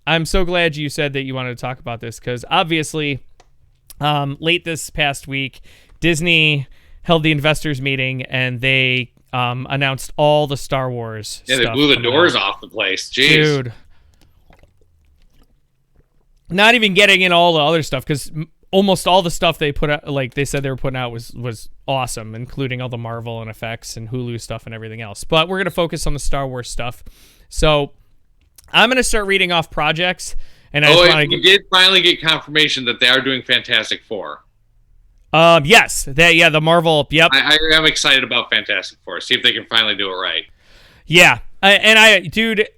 I'm so glad you said that you wanted to talk about this because obviously, late this past week, Disney held the investors meeting and they announced all the Star Wars. Yeah, stuff they blew the doors off the place. Jeez. Dude. Not even getting in all the other stuff because almost all the stuff they put out, like they said they were putting out, was awesome, including all the Marvel and effects and Hulu stuff and everything else. But we're gonna focus on the Star Wars stuff. So I'm gonna start reading off projects, and we did finally get confirmation that they are doing Fantastic Four. Yes, the Marvel. Yep, I am excited about Fantastic Four. See if they can finally do it right. Yeah, dude.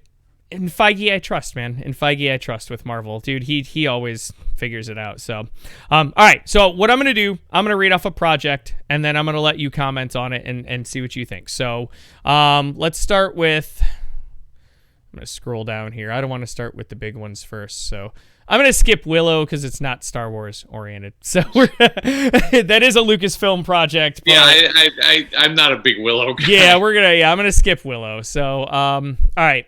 In Feige, I trust, man. In Feige, I trust with Marvel. Dude, he always figures it out. So, all right. So what I'm going to do, I'm going to read off a project, and then I'm going to let you comment on it and see what you think. So let's start with... I'm going to scroll down here. I don't want to start with the big ones first. So I'm going to skip Willow because it's not Star Wars oriented. So that is a Lucasfilm project. But, yeah, I'm not a big Willow guy. Yeah, I'm going to skip Willow. So, all right.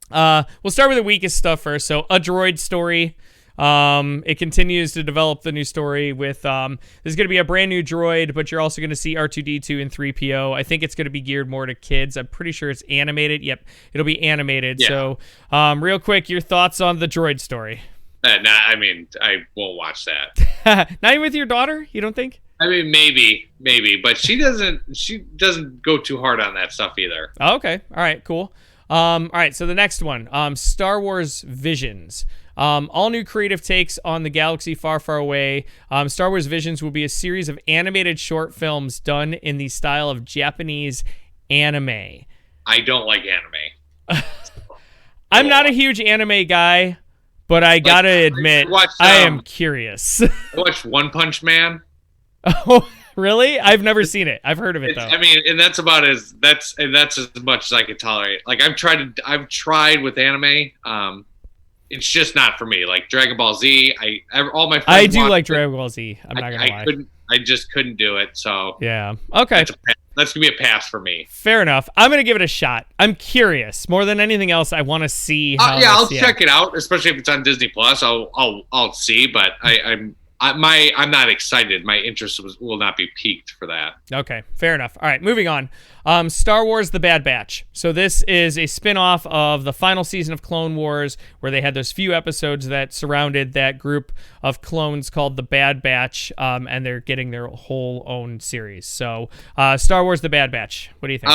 We'll start with the weakest stuff first. So, A Droid Story. It continues to develop the new story with there's going to be a brand new droid, but you're also going to see R2D2 and 3PO. I think it's going to be geared more to kids. I'm pretty sure it's animated. Yep, it'll be animated. Yeah. So, real quick, your thoughts on the droid story? I mean, I won't watch that. Not even with your daughter? You don't think? I mean, maybe, but she doesn't go too hard on that stuff either. Oh, okay. All right, cool. All right, so the next one, Star Wars Visions. All new creative takes on the galaxy far, far away. Star Wars Visions will be a series of animated short films done in the style of Japanese anime. I don't like anime. I'm not a huge anime guy, but I gotta admit, I am curious. I watched One Punch Man. Oh, really? I've never seen it. I've heard of it though. I mean, and that's as much as I can tolerate. Like I've tried with anime. It's just not for me. Like Dragon Ball Z, all my friends. I do like Dragon Ball Z. I'm not gonna lie. I just couldn't do it. So yeah, okay. That's gonna be a pass for me. Fair enough. I'm gonna give it a shot. I'm curious more than anything else. I want to see. I'll check it out, especially if it's on Disney Plus. I'll see, but I'm not excited. My interest will not be piqued for that. Okay, fair enough. All right, moving on. Star Wars: The Bad Batch. So this is a spin-off of the final season of Clone Wars, where they had those few episodes that surrounded that group of clones called the Bad Batch, and they're getting their whole own series. So, Star Wars: The Bad Batch. What do you think?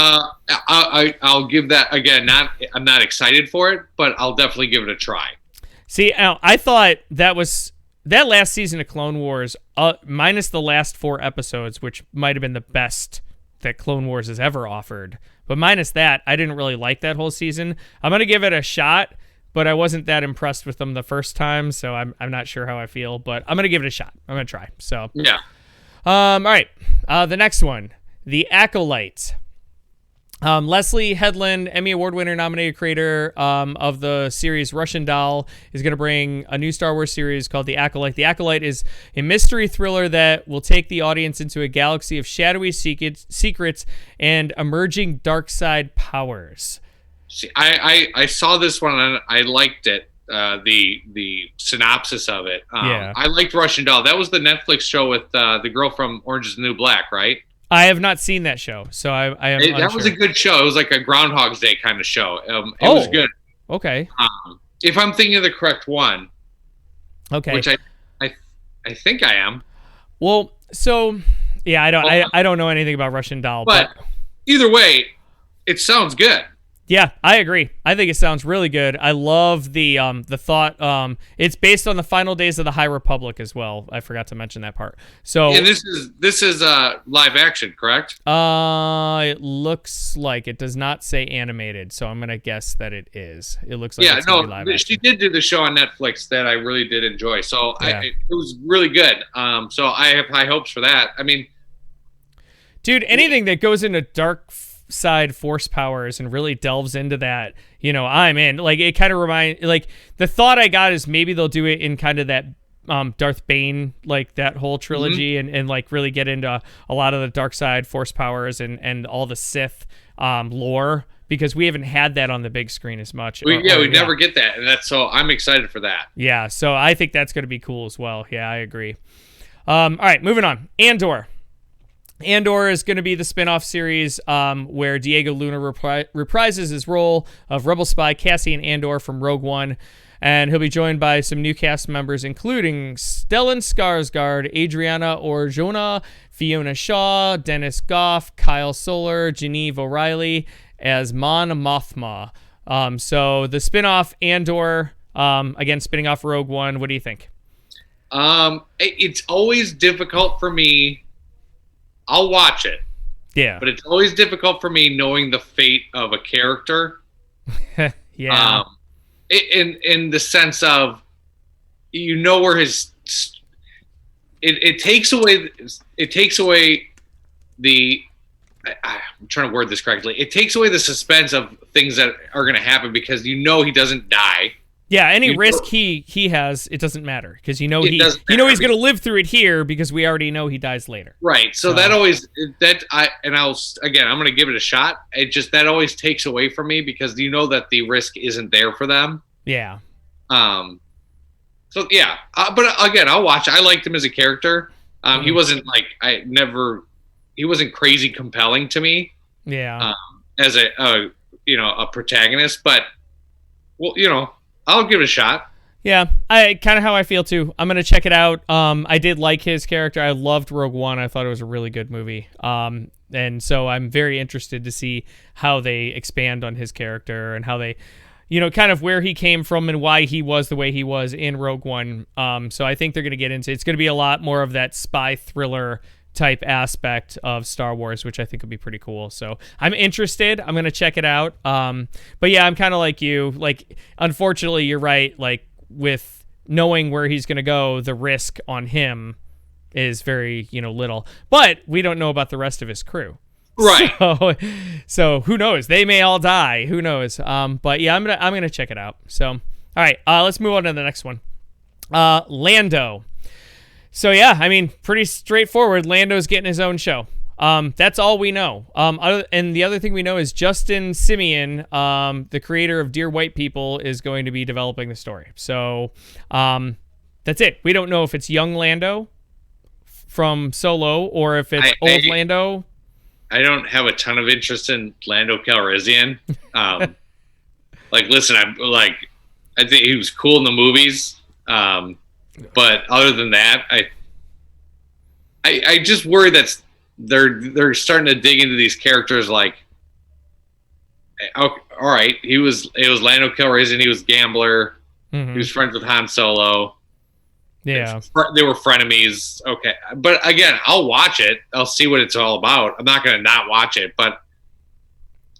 I'll give that again. I'm not excited for it, but I'll definitely give it a try. See, I thought that last season of Clone Wars, minus the last 4 episodes, which might have been the best that Clone Wars has ever offered. But minus that, I didn't really like that whole season. I'm going to give it a shot, but I wasn't that impressed with them the first time, so I'm not sure how I feel. But I'm going to give it a shot. I'm going to try. So yeah. All right. The next one, The Acolyte. Leslie Headland, Emmy Award winner, nominated creator of the series Russian Doll, is going to bring a new Star Wars series called The Acolyte. The Acolyte is a mystery thriller that will take the audience into a galaxy of shadowy secrets and emerging dark side powers. See, I saw this one and I liked it. The synopsis of it. Yeah. I liked Russian Doll. That was the Netflix show with the girl from Orange is the New Black, right? I have not seen that show, so I am unsure. That was a good show. It was like a Groundhog's Day kind of show. It was good. Okay. If I'm thinking of the correct one. Okay. Which I think I am. Well, so yeah, I don't know anything about Russian Doll, but either way, it sounds good. Yeah, I agree. I think it sounds really good. I love the thought. It's based on the final days of the High Republic as well. I forgot to mention that part. So and this is live action, correct? It looks like it does not say animated, so I'm gonna guess that it is. It looks like it's gonna be live action. She did do the show on Netflix that I really did enjoy. So yeah. It was really good. So I have high hopes for that. I mean, dude, anything that goes into dark side force powers and really delves into that, I'm in. Like, it kind of like the thought I got is maybe they'll do it in kind of that Darth Bane, like that whole trilogy, and like really get into a lot of the dark side force powers and all the Sith lore, because we haven't had that on the big screen as much. We never get that, and so I'm excited for that. Yeah, so I think that's going to be cool as well. Yeah, I agree. All right, moving on. Andor. Andor is going to be the spin-off series where Diego Luna reprises his role of rebel spy Cassian Andor from Rogue One, and he'll be joined by some new cast members, including Stellan Skarsgård, Adriana Arjona, Fiona Shaw, Dennis Goff, Kyle Soller, Genevieve O'Reilly as Mon Mothma. So the spin-off Andor, again, spinning off Rogue One. What do you think? It's always difficult for me. I'll watch it. Yeah. But it's always difficult for me knowing the fate of a character. Yeah. In the sense of, where his it takes away the I'm trying to word this correctly. It takes away the suspense of things that are going to happen because he doesn't die. Yeah, any risk he has, it doesn't matter because he's going to live through it here because we already know he dies later. Right. So I'm going to give it a shot. It just that always takes away from me because that the risk isn't there for them. Yeah. So yeah, but again, I'll watch. I liked him as a character. He wasn't he wasn't crazy compelling to me. Yeah. As a protagonist, but I'll give it a shot. Yeah, I kind of how I feel too. I'm gonna check it out. I did like his character. I loved Rogue One. I thought it was a really good movie. And so I'm very interested to see how they expand on his character and how they, kind of where he came from and why he was the way he was in Rogue One. So I think they're gonna get into. It's gonna be a lot more of that spy thriller type aspect of Star Wars, which I think would be pretty cool. So I'm interested. I'm going to check it out. But yeah, I'm kind of like you. Like, unfortunately, you're right. Like, with knowing where he's going to go, the risk on him is very, little. But we don't know about the rest of his crew. Right. So who knows? They may all die. Who knows? But yeah, I'm gonna check it out. So, all right, let's move on to the next one. Lando. So yeah, I mean, pretty straightforward. Lando's getting his own show. That's all we know. And the other thing we know is Justin Simeon, the creator of Dear White People, is going to be developing the story. So that's it. We don't know if it's young Lando from Solo or if it's old Lando. I don't have a ton of interest in Lando Calrissian. Listen, I think he was cool in the movies. But other than that, I just worry that they're starting to dig into these characters. Like, all right, it was Lando Calrissian. He was gambler. Mm-hmm. He was friends with Han Solo. Yeah, they were frenemies. Okay, but again, I'll watch it. I'll see what it's all about. I'm not going to not watch it, but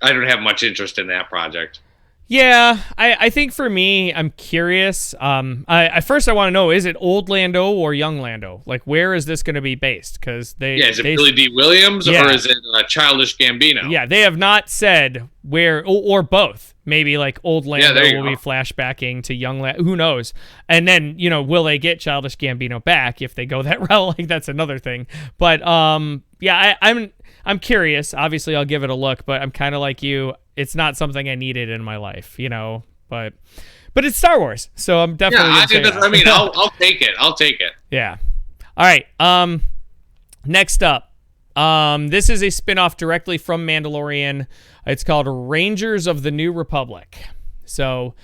I don't have much interest in that project. Yeah, I think for me, I'm curious. First I want to know, is it old Lando or young Lando? Like, where is this going to be based? Because is it Billy D. Williams or is it Childish Gambino? Yeah, they have not said where, or both. Maybe like old Lando will be flashbacking to young Lando. Who knows? And then, will they get Childish Gambino back if they go that route? Like, that's another thing. But yeah, I'm curious. Obviously, I'll give it a look, but I'm kind of like you. It's not something I needed in my life, but it's Star Wars, so I'm definitely. Yeah, I'll take it. I'll take it. Yeah. All right. Next up, this is a spinoff directly from Mandalorian. It's called Rangers of the New Republic. So,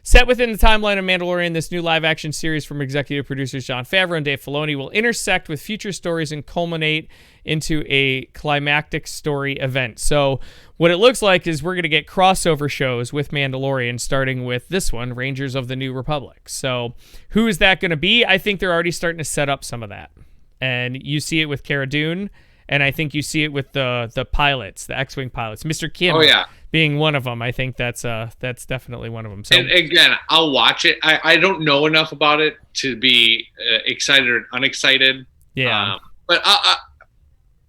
set within the timeline of Mandalorian, this new live-action series from executive producers Jon Favreau and Dave Filoni will intersect with future stories and culminate into a climactic story event. So what it looks like is we're going to get crossover shows with Mandalorian, starting with this one, Rangers of the New Republic. So who is that going to be? I think they're already starting to set up some of that. And you see it with Cara Dune, and I think you see it with the pilots, the X-Wing pilots. Mr. Kim being one of them. I think that's definitely one of them. So, and again, I'll watch it. I don't know enough about it to be excited or unexcited. Yeah. But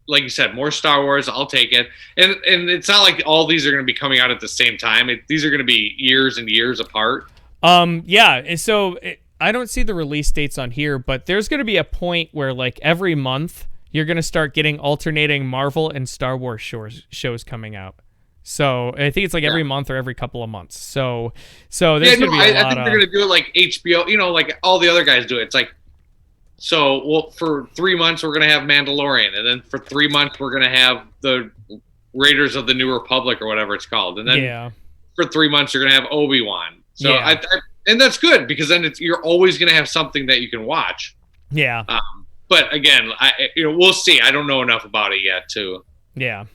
like you said, more Star Wars. I'll take it. And it's not like all these are going to be coming out at the same time. These are going to be years and years apart. Yeah. And so I don't see the release dates on here, but there's going to be a point where like every month you're going to start getting alternating Marvel and Star Wars shows coming out. So I think it's like every month or every couple of months. So there's gonna be a lot I think they're gonna do it like HBO, like all the other guys do it. It's like, for 3 months we're gonna have Mandalorian, and then for 3 months we're gonna have the Raiders of the New Republic or whatever it's called, and then for 3 months you're gonna have Obi-Wan. So and that's good, because then you're always gonna have something that you can watch. Yeah. But again, we'll see. I don't know enough about it yet too. Yeah.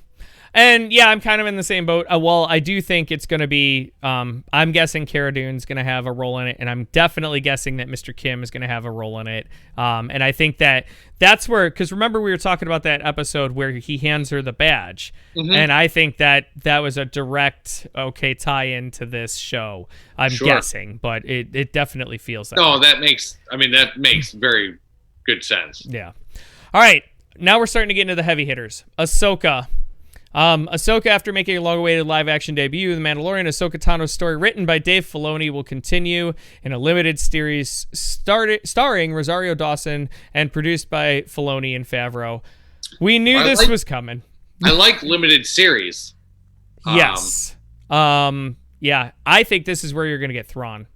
And yeah, I'm kind of in the same boat. Well, I do think it's going to be, I'm guessing Cara Dune's going to have a role in it, and I'm definitely guessing that Mr. Kim is going to have a role in it. And I think that's where, because remember we were talking about that episode where he hands her the badge, and I think that was a direct, tie-in to this show. I'm guessing, but it definitely feels that way. That makes very good sense. Yeah. All right, now we're starting to get into the heavy hitters. Ahsoka. Ahsoka, after making a long-awaited live-action debut, The Mandalorian, Ahsoka Tano's story, written by Dave Filoni, will continue in a limited series starring Rosario Dawson and produced by Filoni and Favreau. We knew this was coming. I like limited series. Yes. Yeah, I think this is where you're going to get Thrawn.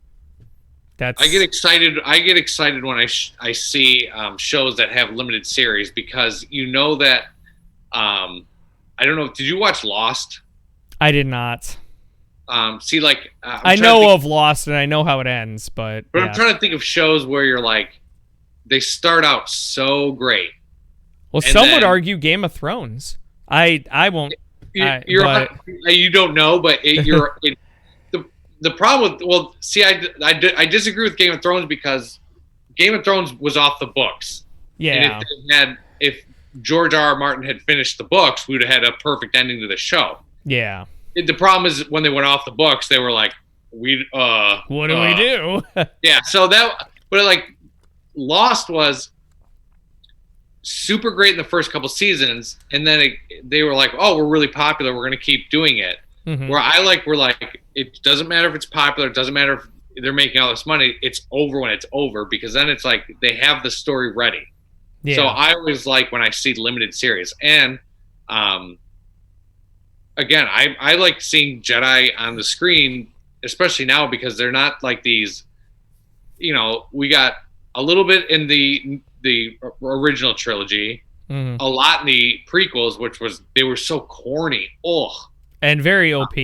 I get excited. When I see shows that have limited series, because that. I don't know. Did you watch Lost? I did not. I know of Lost and I know how it ends, but I'm trying to think of shows where you're like, they start out so great. Well, some would argue Game of Thrones. I won't. You don't know, but the problem with I disagree with Game of Thrones, because Game of Thrones was off the books. Yeah. And if George R.R. Martin had finished the books, we would have had a perfect ending to the show. Yeah. The problem is, when they went off the books, they were like, what do we do? Yeah. But Lost was super great in the first couple seasons, and then they were like, oh, we're really popular, we're going to keep doing it. We're like, it doesn't matter if it's popular, it doesn't matter if they're making all this money, it's over when it's over, because then it's like they have the story ready. Yeah. So I always like when I see limited series. And again, I like seeing Jedi on the screen, especially now, because they're not like these, we got a little bit in the original trilogy, a lot in the prequels, they were so corny. And very OP.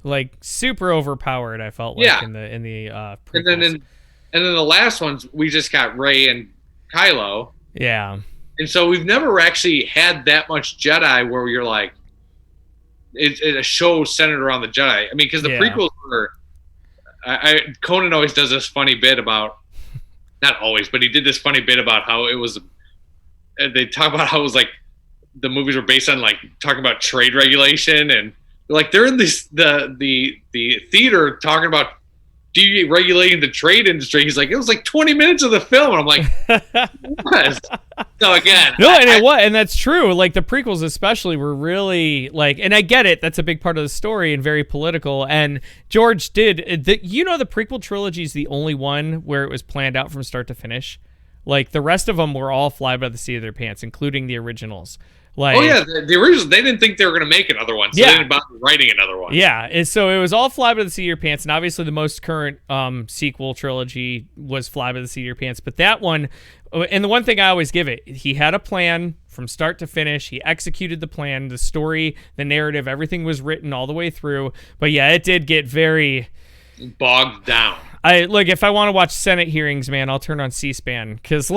Like super overpowered, I felt like in the prequels. And then the last ones, we just got Rey and Kylo. Yeah. And so we've never actually had that much Jedi where you're like, it's a show centered around the Jedi. I mean, because the prequels were, Conan always does this funny bit about, not always, but he did this funny bit about how it was, they talk about how it was like, the movies were based on like talking about trade regulation, and they're in the theater talking about deregulating the trade industry. He's like, it was like 20 minutes of the film, and I'm like, what? So again, and that's true. Like the prequels especially were really like, and I get it, that's a big part of the story and very political. And George did the prequel trilogy is the only one where it was planned out from start to finish. Like the rest of them were all fly by the seat of their pants, including the originals. Like, the originals, they didn't think they were going to make another one, so they didn't bother writing another one. Yeah, and so it was all fly by the seat of your pants, and obviously the most current sequel trilogy was fly by the seat of your pants. But that one, and the one thing I always give it, he had a plan from start to finish. He executed the plan, the story, the narrative, everything was written all the way through. But yeah, it did get very bogged down. If I want to watch Senate hearings, man, I'll turn on C-SPAN, because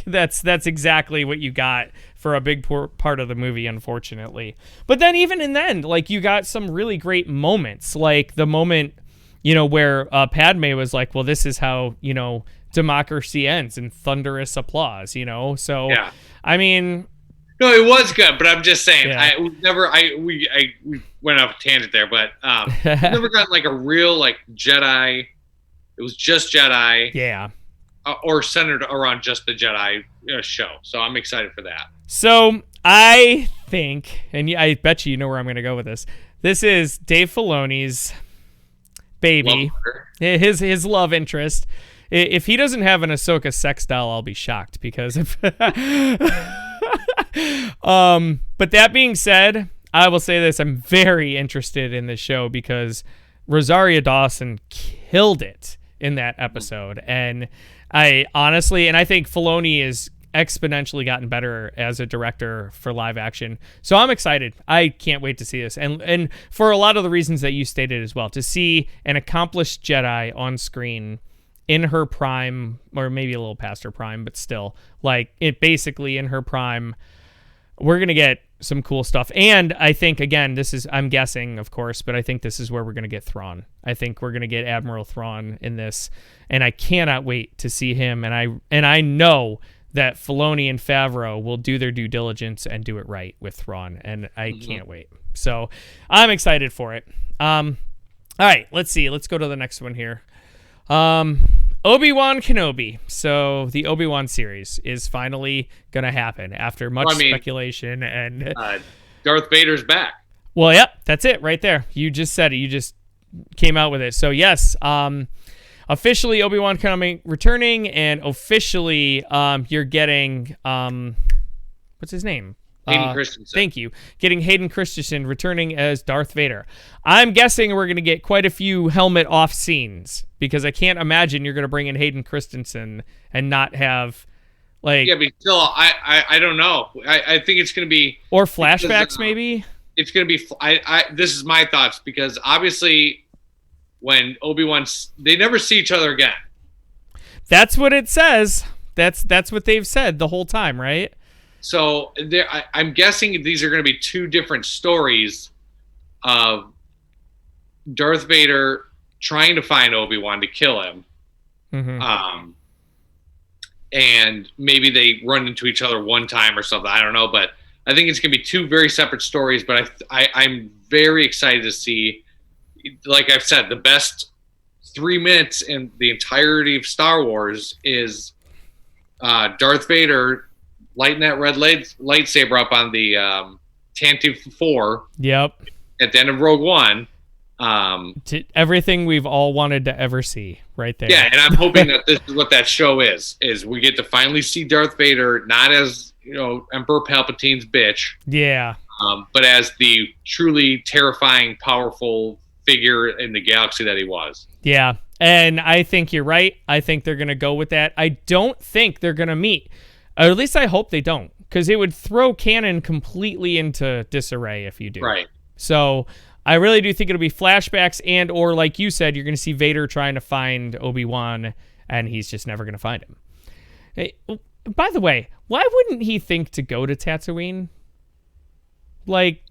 that's exactly what you got for a big part of the movie, unfortunately. But then even in the end, you got some really great moments, like the moment, where Padme was like, well, this is how, democracy ends, in thunderous applause, so yeah. I mean, no, it was good, but I'm just saying, yeah. we went off a tangent there, but we've never gotten a real Jedi. It was just Jedi. Yeah. Or centered around just the Jedi show. So I'm excited for that. So I think, and I bet you know where I'm going to go with this. This is Dave Filoni's baby, his love interest. If he doesn't have an Ahsoka sex doll, I'll be shocked, because but that being said, I will say this: I'm very interested in this show because Rosario Dawson killed it in that episode, and I think Filoni is exponentially gotten better as a director for live action. So I'm excited. I can't wait to see this. And for a lot of the reasons that you stated as well, to see an accomplished Jedi on screen in her prime, or maybe a little past her prime, but still, like, it basically in her prime, we're going to get some cool stuff. And I think, again, I'm guessing, of course, but I think this is where we're going to get Thrawn. I think we're going to get Admiral Thrawn in this, and I cannot wait to see him. And I know that Filoni and Favreau will do their due diligence and do it right with Thrawn, and I can't wait. So I'm excited for it. All right, let's see. Let's go to the next one here. Obi-Wan Kenobi. So the Obi-Wan series is finally going to happen after much speculation. And Darth Vader's back. Well, yep, that's it right there. You just said it. You just came out with it. So yes, officially Obi-Wan Kenobi returning, and officially you're getting what's his name? Hayden Christensen. Thank you. Getting Hayden Christensen returning as Darth Vader. I'm guessing we're going to get quite a few helmet off scenes, because I can't imagine you're going to bring in Hayden Christensen and not have, like... Yeah, but still, I don't know. I think it's going to be... Or flashbacks, maybe? It's going to be... this is my thoughts, because obviously when Obi-Wan... They never see each other again. That's what it says. That's what they've said the whole time, right? So I'm guessing these are going to be two different stories of Darth Vader trying to find Obi-Wan to kill him. Mm-hmm. And maybe they run into each other one time or something. I don't know, but I think it's going to be two very separate stories. But I'm very excited to see, like I've said, the best 3 minutes in the entirety of Star Wars is Darth Vader lighting that red lightsaber up on the Tantive 4. Yep. At the end of Rogue One. Everything we've all wanted to ever see, right there. Yeah, and I'm hoping that this is what that show is we get to finally see Darth Vader not as, Emperor Palpatine's bitch. Yeah. But as the truly terrifying, powerful figure in the galaxy that he was. Yeah, and I think you're right. I think they're going to go with that. I don't think they're going to meet. Or at least I hope they don't, because it would throw canon completely into disarray if you do. Right. So I really do think it'll be flashbacks, and or like you said, you're going to see Vader trying to find Obi-Wan, and he's just never going to find him. Hey, by the way, why wouldn't he think to go to Tatooine? Like...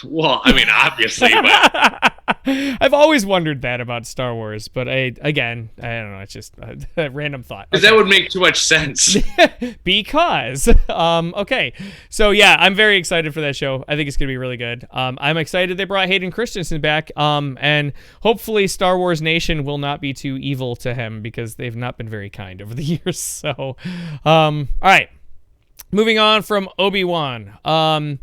Well, I mean, obviously, but... I've always wondered that about Star Wars, but I don't know. It's just a random thought. Okay. That would make too much sense. Because, okay. So, yeah, I'm very excited for that show. I think it's going to be really good. I'm excited they brought Hayden Christensen back, and hopefully Star Wars Nation will not be too evil to him, because they've not been very kind over the years. So, all right. Moving on from Obi-Wan.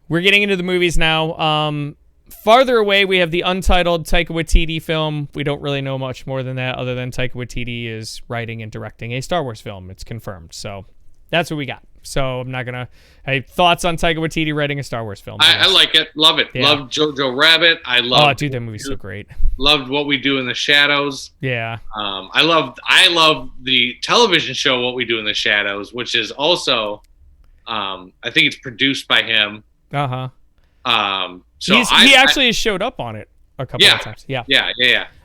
We're getting into the movies now. Farther away, we have the Untitled Taika Waititi film. We don't really know much more than that, other than Taika Waititi is writing and directing a Star Wars film. It's confirmed. So that's what we got. So I'm not going to... thoughts on Taika Waititi writing a Star Wars film? I like it. Love it. Yeah. Love Jojo Rabbit. Oh, dude, that movie's so great. Loved What We Do in the Shadows. Yeah. I love the television show What We Do in the Shadows, which is also... I think it's produced by him. Uh-huh. So he actually has showed up on it a couple of times. Yeah.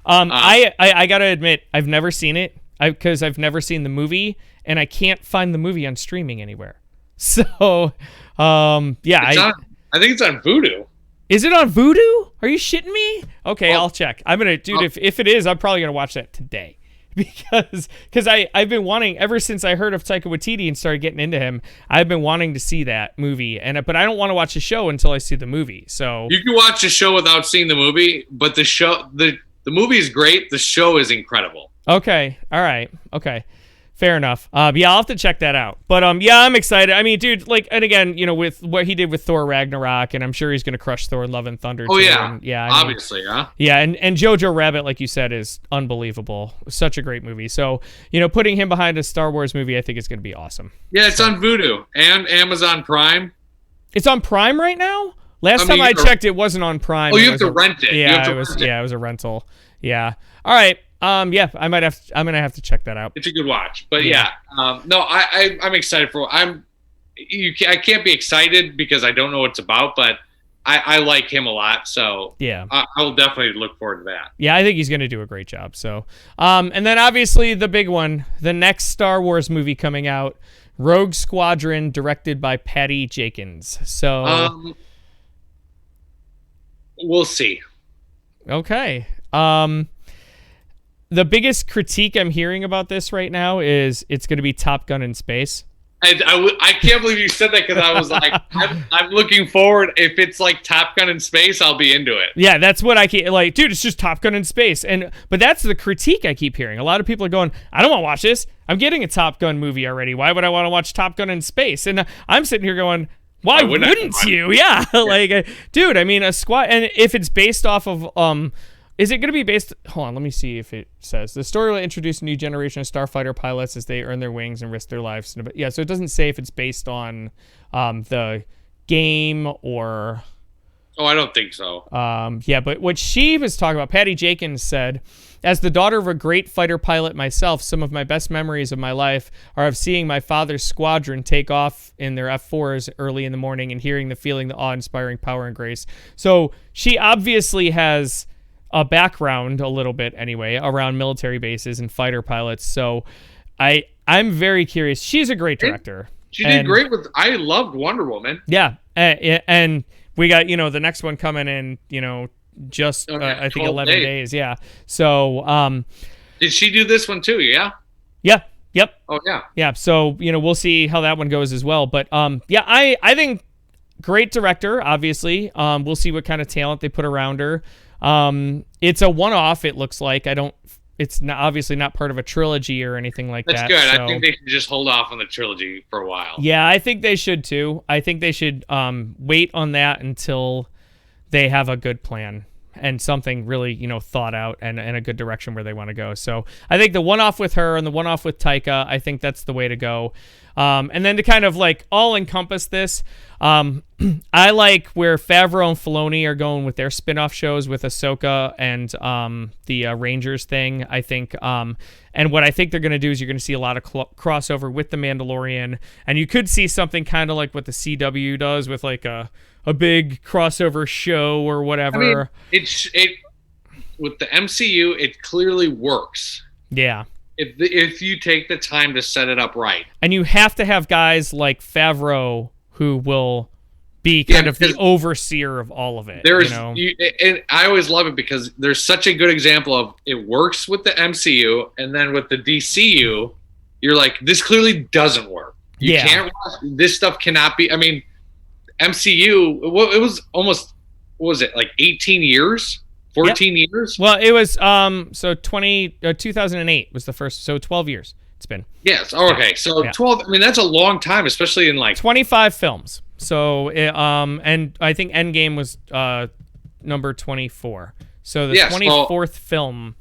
I gotta admit, I've never seen it because I've never seen the movie, and I can't find the movie on streaming anywhere. So, I think it's on Vudu. Is it on Vudu? Are you shitting me? Okay, I'll check. I'm gonna, dude. If it is, I'm probably gonna watch that today. Because I've been wanting, ever since I heard of Taika Waititi and started getting into him, I've been wanting to see that movie, but I don't want to watch the show until I see the movie. So you can watch the show without seeing the movie, but the movie is great. The show is incredible. Okay, all right, okay. Fair enough. I'll have to check that out. But I'm excited. I mean, dude, and again, with what he did with Thor Ragnarok, and I'm sure he's gonna crush Thor Love and Thunder. Oh too. yeah, and, yeah. Obviously, huh? Yeah, and Jojo Rabbit, like you said, is unbelievable. Such a great movie. So putting him behind a Star Wars movie, I think is gonna be awesome. Yeah, it's on Vudu and Amazon Prime. It's on Prime right now. Last time I checked, it wasn't on Prime. Oh, you have to rent it. Yeah, it was a rental. Yeah. All right. Yeah, I'm gonna have to check that out. It's a good watch. But no, I'm excited for. I can't be excited because I don't know what it's about, but I like him a lot, so yeah, I will definitely look forward to that. Yeah, I think he's going to do a great job. So, and then obviously the big one, the next Star Wars movie coming out, Rogue Squadron, directed by Patty Jenkins. So, we'll see. Okay. The biggest critique I'm hearing about this right now is it's going to be Top Gun in space. I can't believe you said that because I was like, I'm looking forward. If it's like Top Gun in space, I'll be into it. Yeah, that's what I keep like, dude. It's just Top Gun in space, but that's the critique I keep hearing. A lot of people are going, I don't want to watch this. I'm getting a Top Gun movie already. Why would I want to watch Top Gun in space? And I'm sitting here going, why wouldn't you? Yeah, like, dude. I mean, a squad, and if it's based off of Is it going to be based... Hold on, let me see if it says. The story will introduce a new generation of starfighter pilots as they earn their wings and risk their lives. Yeah, so it doesn't say if it's based on the game or... Oh, I don't think so. Yeah, but what she was talking about, Patty Jenkins said, as the daughter of a great fighter pilot myself, some of my best memories of my life are of seeing my father's squadron take off in their F4s early in the morning and hearing the feeling, the awe-inspiring power and grace. So she obviously has... a background a little bit anyway around military bases and fighter pilots, so I'm very curious. She's a great director. She did great with. I loved Wonder Woman. Yeah, and we got the next one coming in just I think 11 days. Yeah, so did she do this one too? Yeah. Yep. Oh yeah. Yeah. So we'll see how that one goes as well. But yeah, I think great director. Obviously, we'll see what kind of talent they put around her. It's a one-off. It looks like it's not, obviously not part of a trilogy or anything like that. That's good. So, I think they should just hold off on the trilogy for a while. Yeah, I think they should too. I think they should wait on that until they have a good plan and something really thought out and a good direction where they want to go. So I think the one-off with her and the one-off with Taika, I think that's the way to go. And then to kind of like all encompass this, I like where Favreau and Filoni are going with their spin-off shows with Ahsoka and the Rangers thing. I think, and what I think they're going to do is you're going to see a lot of crossover with The Mandalorian, and you could see something kind of like what the CW does with like a big crossover show or whatever. I mean, it with the MCU, it clearly works. Yeah. If you take the time to set it up right. And you have to have guys like Favreau who will be kind of the overseer of all of it. And I always love it because there's such a good example of it works with the MCU, and then with the DCU, you're like, this clearly doesn't work. You can't watch, this stuff cannot be. I mean, MCU, it was almost, what was it, like 18 years? 14 years? Well, it was so 2008 was the first, so 12 years it's been. Yes. Oh, okay. So 12, I mean, that's a long time, especially in like 25 films. So and I think Endgame was number 24. So the 24th film.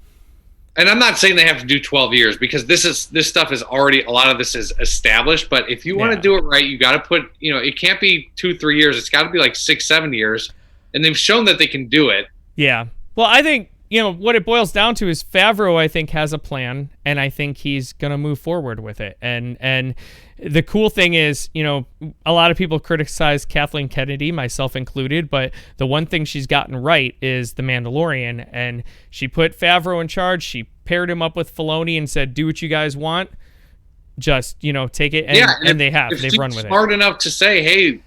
And I'm not saying they have to do 12 years because this stuff is already, a lot of this is established, but if you want to do it right, you got to put, it can't be 2-3 years. It's got to be like 6-7 years. And they've shown that they can do it. Yeah. Well, I think, what it boils down to is Favreau, I think, has a plan, and I think he's going to move forward with it. And the cool thing is, a lot of people criticize Kathleen Kennedy, myself included, but the one thing she's gotten right is The Mandalorian, and she put Favreau in charge. She paired him up with Filoni and said, do what you guys want. Just, take it, and they have. They've run with it. Smart enough to say, hey,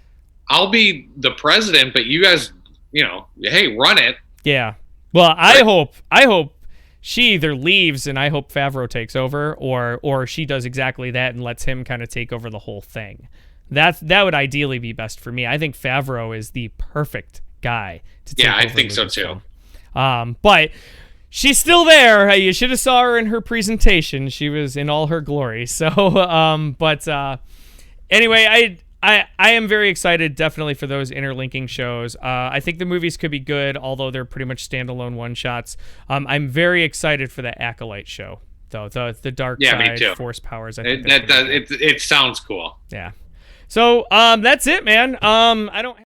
I'll be the president, but you guys, hey, run it. Yeah. Well, I hope she either leaves and I hope Favreau takes over, or she does exactly that and lets him kind of take over the whole thing. That would ideally be best for me. I think Favreau is the perfect guy to take over. Yeah, I think so too. But she's still there. You should have saw her in her presentation. She was in all her glory. So, anyway, I am very excited, definitely, for those interlinking shows. I think the movies could be good, although they're pretty much standalone one-shots. I'm very excited for the Acolyte show, though. The dark side, force powers. I think it sounds cool. Yeah. So that's it, man. I don't.